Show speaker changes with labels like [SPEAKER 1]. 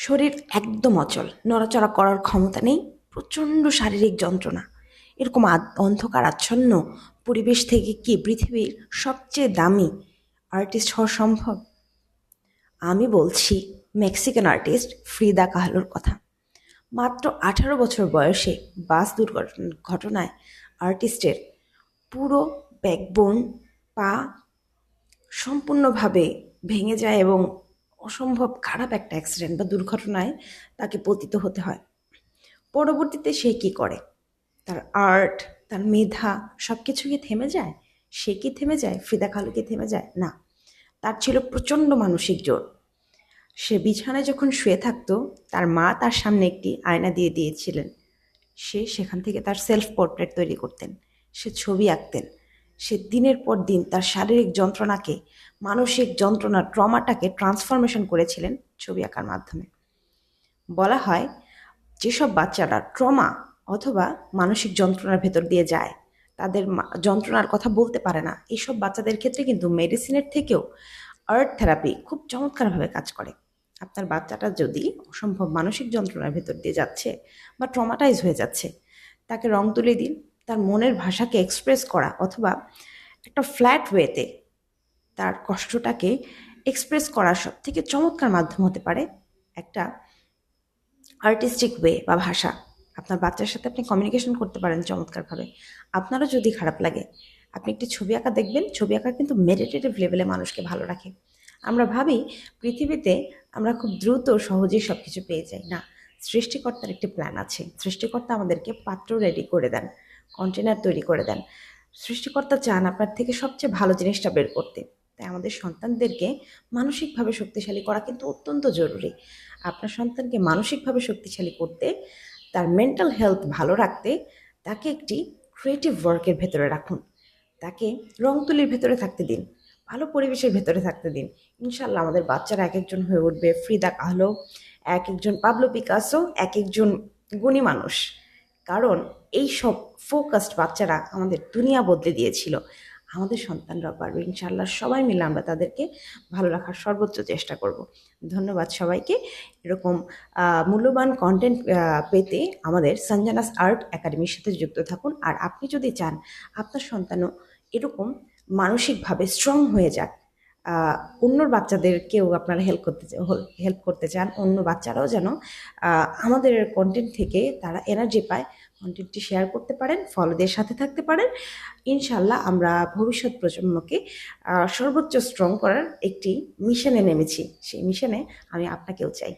[SPEAKER 1] শরীর একদম অচল, নড়াচড়া করার ক্ষমতা নেই, প্রচণ্ড শারীরিক যন্ত্রণা। এরকম অন্ধকার আচ্ছন্ন পরিবেশ থেকে কি পৃথিবীর সবচেয়ে দামি আর্টিস্ট হওয়া সম্ভব? আমি বলছি মেক্সিকান আর্টিস্ট ফ্রিদা কাহলোর কথা। মাত্র 18 বছর বয়সে বাস দুর্ঘটনায় আর্টিস্টের পুরো ব্যাকবোন, পা সম্পূর্ণভাবে ভেঙে যায় এবং অসম্ভব খারাপ একটা অ্যাক্সিডেন্ট বা দুর্ঘটনায় তাকে পতিত হতে হয়। পরবর্তীতে সে কি করে? তার আর্ট, তার মেধা সব কিছু কি থেমে যায়? সে কি থেমে যায়? ফ্রিদা কাহলো কি থেমে যায়? না, তার ছিল প্রচণ্ড মানসিক জোর। সে বিছানায় যখন শুয়ে থাকতো, তার মা তার সামনে একটি আয়না দিয়ে দিয়েছিলেন। সে সেখান থেকে তার সেলফ পোর্ট্রেট তৈরি করতেন, সে ছবি আঁকতেন। সে দিনের পর দিন তার শারীরিক যন্ত্রণাকে, মানসিক যন্ত্রণার ট্রমাটাকে ট্রান্সফরমেশন করেছিলেন ছবি আঁকার মাধ্যমে। বলা হয় যেসব বাচ্চারা ট্রমা অথবা মানসিক যন্ত্রণার ভেতর দিয়ে যায়, তাদের যন্ত্রণার কথা বলতে পারে না, এইসব বাচ্চাদের ক্ষেত্রে কিন্তু মেডিসিনের থেকেও আর্ট থেরাপি খুব চমৎকারভাবে কাজ করে। আপনার বাচ্চাটা যদি অসম্ভব মানসিক যন্ত্রণার ভেতর দিয়ে যাচ্ছে বা ট্রমাটাইজ হয়ে যাচ্ছে, তাকে রং তুলি দিন। তার মনের ভাষাকে এক্সপ্রেস করা অথবা একটা ফ্ল্যাট ওয়েতে তার কষ্টটাকে এক্সপ্রেস করার সব থেকে চমৎকার মাধ্যম হতে পারে একটা আর্টিস্টিক ওয়ে বা ভাষা। আপনার বাচ্চার সাথে আপনি কমিউনিকেশন করতে পারেন চমৎকারভাবে। আপনারও যদি খারাপ লাগে, আপনি একটি ছবি আঁকা দেখবেন। ছবি আঁকা কিন্তু মেডিটেটিভ লেভেলে মানুষকে ভালো রাখে। আমরা ভাবি পৃথিবীতে আমরা খুব দ্রুত সহজেই সব কিছু পেয়ে যাই। না, সৃষ্টিকর্তার একটি প্ল্যান আছে। সৃষ্টিকর্তা আমাদেরকে পাত্র রেডি করে দেন, কন্টেনার তৈরি করে দেন। সৃষ্টিকর্তা চান আপনার থেকে সবচেয়ে ভালো জিনিসটা বের করতে। তাই আমাদের সন্তানদেরকে মানসিকভাবে শক্তিশালী করা কিন্তু অত্যন্ত জরুরি। আপনার সন্তানকে মানসিকভাবে শক্তিশালী করতে, তার মেন্টাল হেলথ ভালো রাখতে, তাকে একটি ক্রিয়েটিভ ওয়ার্কের ভেতরে রাখুন। তাকে রং তুলির ভেতরে থাকতে দিন, ভালো পরিবেশের ভেতরে থাকতে দিন। ইনশাল্লাহ আমাদের বাচ্চারা এক একজন হয়ে উঠবে ফ্রিদা কাহলো, এক একজন পাবলো পিকাসো, এক একজন গুণী মানুষ। কারণ এই সব ফোকাসড বাচ্চারা আমাদের দুনিয়া বদলে দিয়েছিল। আমাদের সন্তানরা পারবে ইনশাল্লাহ। সবাই মিলে আমরা তাদেরকে ভালো রাখার সর্বোচ্চ চেষ্টা করব। ধন্যবাদ সবাইকে। এরকম মূল্যবান কন্টেন্ট পেতে আমাদের সঞ্জানাস আর্ট একাডেমির সাথে যুক্ত থাকুন। আর আপনি যদি চান আপনার সন্তানও এরকম মানসিকভাবে স্ট্রং হয়ে যাক, অন্য বাচ্চাদেরকেও আপনারা হেল্প করতে চান, অন্য বাচ্চারাও যেন আমাদের কন্টেন্ট থেকে তারা এনার্জি পায়, কন্টেন্টটি শেয়ার করতে পারেন, ফলোদের সাথে থাকতে পারেন। ইনশাল্লাহ আমরা ভবিষ্যৎ প্রজন্মকে সর্বোচ্চ স্ট্রং করার একটি মিশনে নেমেছি। সেই মিশনে আমি আপনাকেও চাই।